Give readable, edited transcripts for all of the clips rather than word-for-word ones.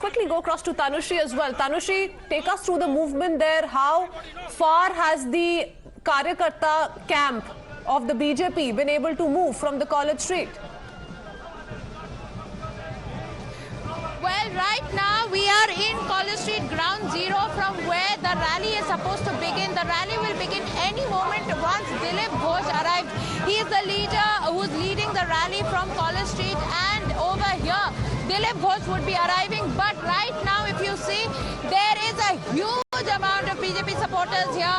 quickly go across to Tanushri as well. Tanushri, take us through the movement there. How far has the Karyakarta camp of the BJP been able to move from the College Street? Well, right now we are in College Street Ground Zero from where the rally is supposed to begin. The rally will begin any moment once Dilip Ghosh arrives. He is the leader who's leading the rally from College Street, and over here Dilip Ghosh would be arriving. But right now, if you see, there is a huge amount of BJP supporters here.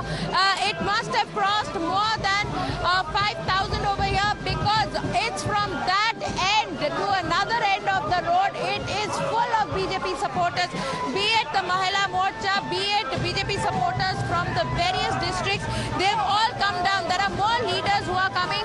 It must have crossed more than 5,000 over here, because it's from that end to another end of the road. It is full of BJP supporters, be it the Mahila Morcha, be it BJP supporters from the various districts. They've all come down. There are more leaders who are coming,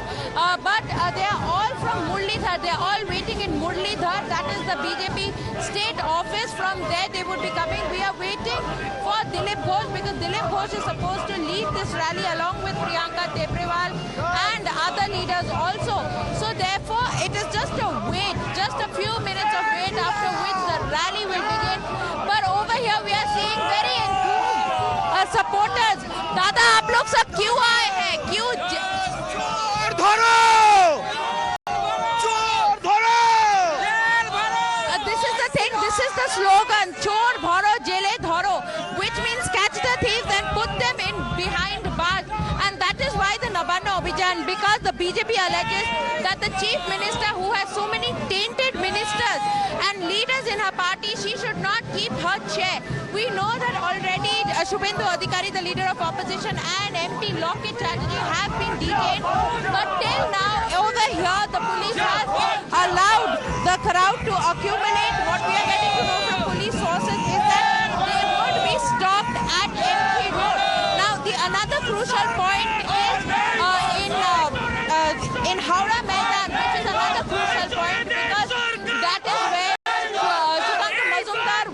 but they are all from Murlidhar. They are all waiting in Murlidhar. That is the BJP state office. From there they would be coming. We are waiting for Dilip Ghosh, because Dilip Ghosh is supposed to lead this rally along with Priyanka Teprewal and other leaders also. So therefore it is just a wait, just a few minutes of wait, after which the rally will begin. But over here we are seeing very enthused supporters. दादा आप लोग सब क्यों आए हैं? क्यों? चोर धरो! चोर धरो! This is the thing. This is the slogan. Chor dharo, jele dharo, which means catch the thieves and put them in behind bars. And that is why the Nabanna Abhiyan, because the BJP alleges that the chief minister, who has so many tainted ministers and leaders in her party, she should not keep her chair. We know that already Shubhendu Adhikari, the leader of opposition, and MP Lockit Chatterjee have been detained. But till now, over here, the police has allowed the crowd to accumulate. What we are getting to know from police sources is that they would be stopped at MP Road. Now, another crucial point is in Howrah Maidan, which is another crucial point, because that is where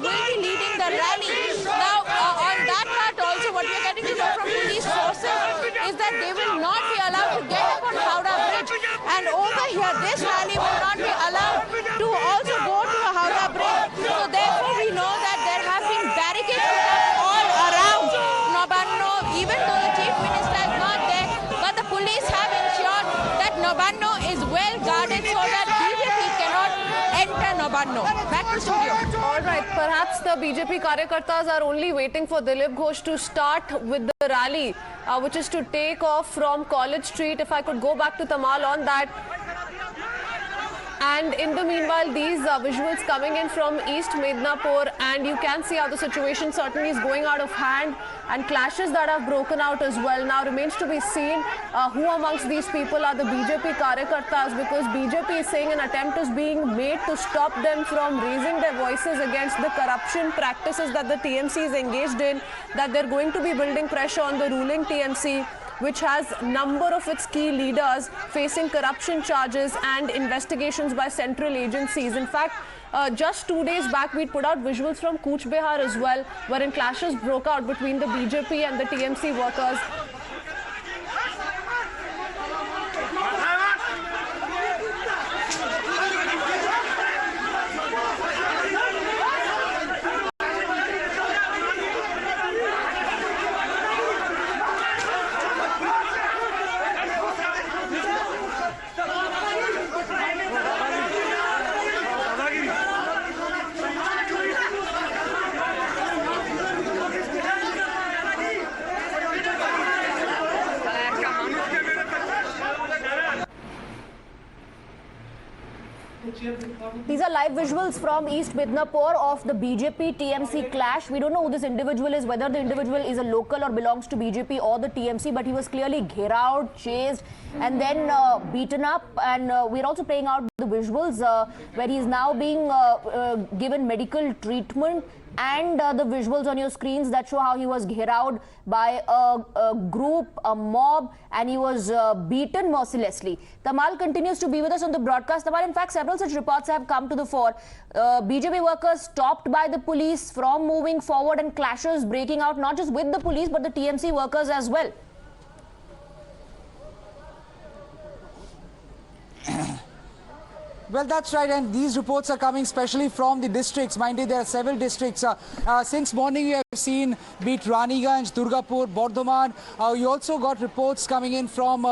will be leading the rally. Now, on that part also, what we are getting to know from police sources is that they will not be allowed to get up on Howrah Bridge. And over here, this rally will not be allowed to also go to a Howrah Bridge. So therefore, we know that there have been barricades put up all around Nabanna, even though the chief minister is not there. But the police have ensured that Nabanna is well guarded so that BJP cannot enter Nabanna. Back to studio. All right, perhaps the BJP Karyakartas are only waiting for Dilip Ghosh to start with the rally, which is to take off from College Street. If I could go back to Tamal on that. And in the meanwhile, these visuals coming in from East Mednapur, and you can see how the situation certainly is going out of hand, and clashes that have broken out as well. Now remains to be seen who amongst these people are the BJP Karyakartas, because BJP is saying an attempt is being made to stop them from raising their voices against the corruption practices that the TMC is engaged in, that they're going to be building pressure on the ruling TMC, which has a number of its key leaders facing corruption charges and investigations by central agencies. In fact, just 2 days back, we put out visuals from Cooch Behar as well, wherein clashes broke out between the BJP and the TMC workers. These are live visuals from East Midnapur of the BJP TMC clash. We don't know who this individual is, whether the individual is a local or belongs to BJP or the TMC, but he was clearly gheraued, chased, and then beaten up. And we're also playing out the visuals where he is now being given medical treatment, and the visuals on your screens that show how he was gheraued by a group, a mob, and he was beaten mercilessly. Tamal continues to be with us on the broadcast. Tamal, in fact, several such reports have come to the fore. BJP workers stopped by the police from moving forward, and clashes breaking out not just with the police but the TMC workers as well. Well, that's right, and these reports are coming especially from the districts. Mind you, there are several districts. Since morning, we have seen beat Raniganj, Durgapur, Bardhaman. You also got reports coming in from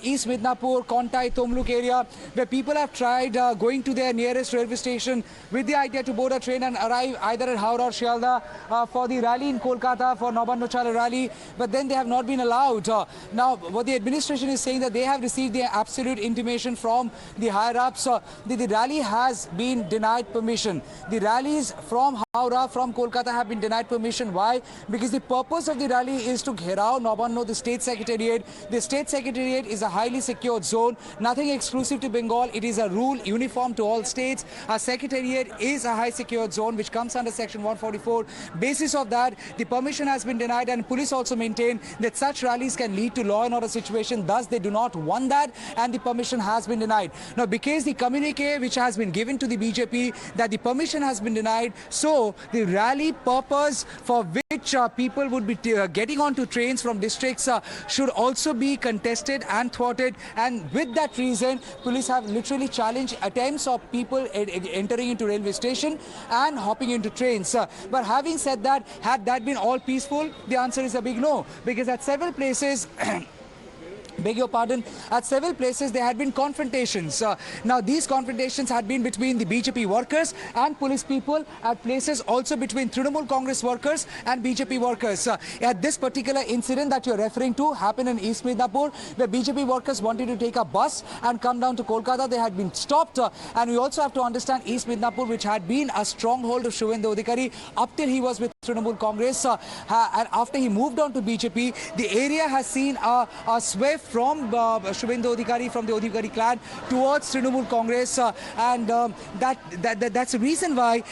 East Midnapur, Kontai, Tomluk area, where people have tried going to their nearest railway station with the idea to board a train and arrive either at Howrah or Shialda for the rally in Kolkata for Nabanna Cholo rally, but then they have not been allowed. Now, what the administration is saying that they have received the absolute intimation from the higher-ups. The rally has been denied permission. The rallies from Howrah, from Kolkata have been denied permission. Why? Because the purpose of the rally is to gherao Nabanna, the state secretariat. The state secretariat is a highly secured zone, nothing exclusive to Bengal. It is a rule uniform to all states. A secretariat is a high secured zone which comes under section 144. Basis of that, the permission has been denied, and police also maintain that such rallies can lead to law and order situation. Thus, they do not want that, and the permission has been denied. Now, because the communique which has been given to the BJP that the permission has been denied, so the rally purpose for which people would be getting onto trains from districts should also be contested and thwarted. And with that reason, police have literally challenged attempts of people entering into railway station and hopping into trains. But having said that, had that been all peaceful, the answer is a big no, because at several places beg your pardon, at several places there had been confrontations. Now these confrontations had been between the BJP workers and police people, at places also between Trinamool Congress workers and BJP workers. At this particular incident that you're referring to happened in East Midnapur, where BJP workers wanted to take a bus and come down to Kolkata. They had been stopped, and we also have to understand East Midnapur, which had been a stronghold of Shubhendu Adhikari up till he was with Trinamool Congress, and after he moved on to BJP, the area has seen a sway from Shubhendu Adhikari, from the Adhikari clan towards Trinamool Congress, and that's the reason why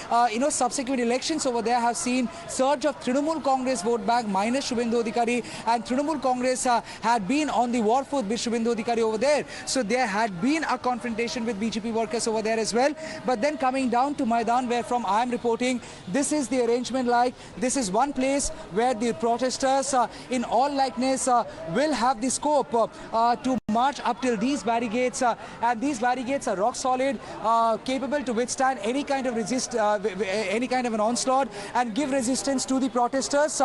subsequent elections over there have seen surge of Trinamool Congress vote bank minus Shubhendu Adhikari, and Trinamool Congress had been on the war foot with Shubhendu Adhikari over there. So there had been a confrontation with BJP workers over there as well. But then coming down to Maidan, where from I am reporting, this is the arrangement like. This is one place where the protesters in all likeness will have the scope to march up till these barricades, and these barricades are rock solid, capable to withstand any kind of any kind of an onslaught and give resistance to the protesters.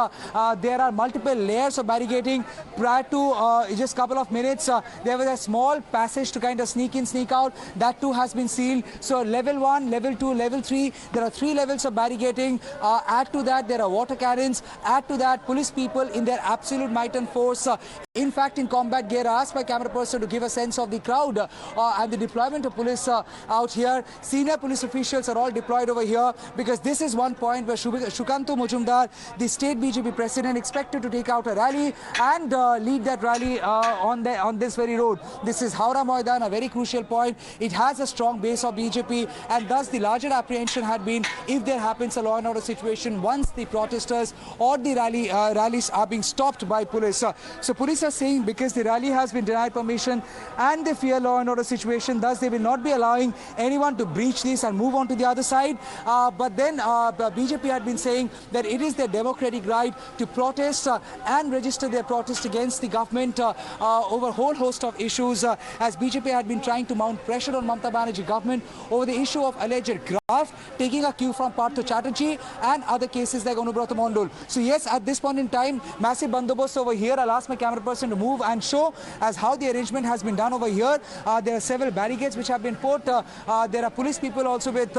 There are multiple layers of barricading. Prior to just a couple of minutes, there was a small passage to kind of sneak in, sneak out. That too has been sealed. So level 1, level 2, level 3, there are 3 levels of barricading. Add to that, there are water cannons. Add to that, police people in their absolute might and force. In fact, in combat gear, I asked my camera person to give a sense of the crowd and the deployment of police out here. Senior police officials are all deployed over here, because this is one point where Shukanto Mujumdar, the state BJP president, expected to take out a rally and lead that rally on this very road. This is Howrah Maidan, a very crucial point. It has a strong base of BJP, and thus the larger apprehension had been if there happens a law and order situation once the protesters or the rallies are being stopped by police. So police are saying because the rally has been denied permission and they fear law and order situation, thus they will not be allowing anyone to breach this and move on to the other side. But then the BJP had been saying that it is their democratic right to protest and register their protest against the government over a whole host of issues, as BJP had been trying to mount pressure on Mamata Banerjee government over the issue of alleged graft, taking a cue from Partho Chatterjee and other cases like Anubrata Mondol. So yes, at this point in time, massive bandobast over here. I'll ask my camera person to move and show as how the arrangement has been done over here. There are several barricades which have been put. There are police people also with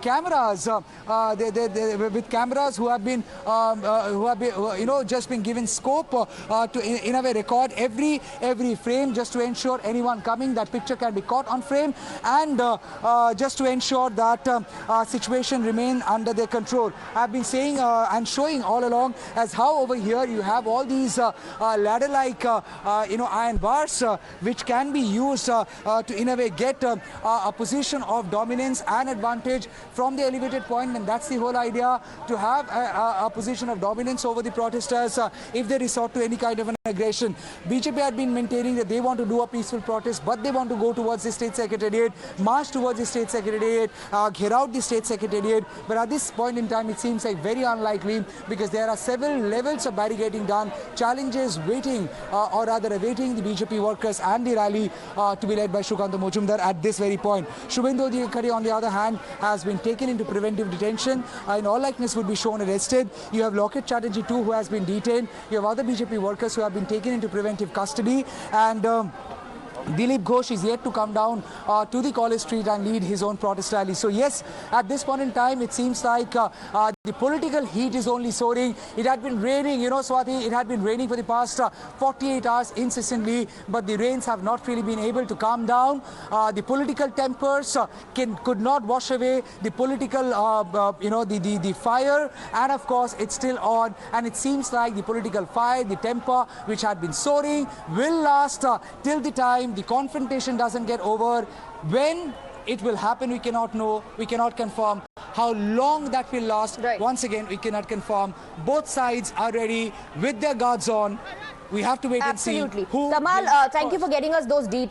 cameras, with cameras who have been, just been given scope to in a way record every frame, just to ensure anyone coming, that picture can be caught on frame, and just to ensure that situation remain under their control. I've been saying and showing all along as how over here you have all these ladder-like iron bars which can be used to in a way get a position of dominance and advantage from the elevated point, and that's the whole idea, to have a position of dominance over the protesters if they resort to any kind of an aggression. BJP had been maintaining that they want to do a peaceful protest, but they want to go towards the state secretariat, march towards the state secretariat, get out the state secretariat. But at this point in time, it seems like very unlikely, because there are several levels of barricading done, challenges waiting or rather awaiting the BJP workers. workers and the rally to be led by Shrikant Majumdar at this very point. Shubhendu Adhikari, on the other hand, has been taken into preventive detention. In all likeness would be shown arrested. You have Loket Chatterjee too, who has been detained. You have other BJP workers who have been taken into preventive custody, and Dilip Ghosh is yet to come down to the College Street and lead his own protest rally. So yes, at this point in time, it seems like the political heat is only soaring. It had been raining, you know, Swati, it had been raining for the past 48 hours incessantly, but the rains have not really been able to calm down. The political tempers could not wash away the political, the fire, and of course, it's still on. And it seems like the political fire, the temper, which had been soaring, will last till the time the confrontation doesn't get over. When it will happen, we cannot know, we cannot confirm. How long that will last, right. Once again, we cannot confirm. Both sides are ready with their guards on. We have to wait and see Absolutely. who Tamal, will thank you for getting us those details.